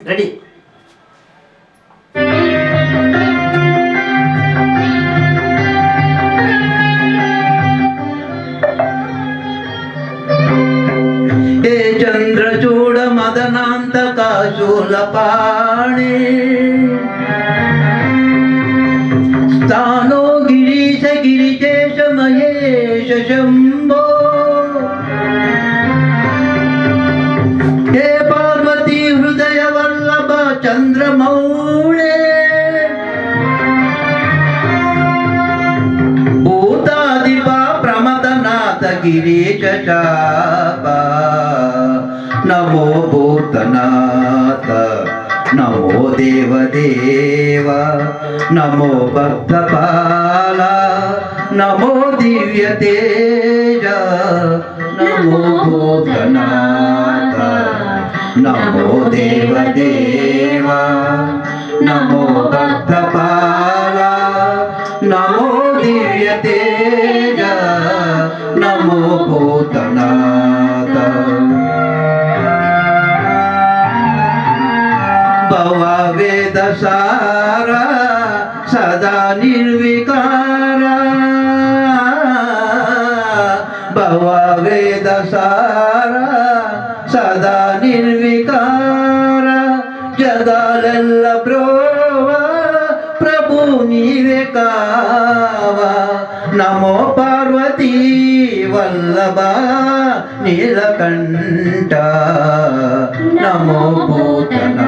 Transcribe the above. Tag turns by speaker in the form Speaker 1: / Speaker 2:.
Speaker 1: Ready. ఏ చంద్రచూడ మదనాంతక శూలపాణి స్థానో గిరీశ గిరిశేష మహేశ శంభో హే పార్వతీ హృదయ వల్లభ చంద్రమౌళే భూతాదిప ప్రమదనాథ గిరీశ చాప నమో భూతనాథ నమో దేవదేవ నమో భక్తపాల నమో దివ్య తేజ నమో భూతనాథ నమో దేవదేవ నమో భక్తపాల నమో దివ్య తేజ నమో భూతనాథ భవ వేద సార సదా నిర్వికార భవ వేద సార సదా నిర్వికార జగాలెల్ల బ్రోవ ప్రభు నీవే కావా నమో పార్వతీ వల్లభ నీలకంఠ నమో భూతనాథ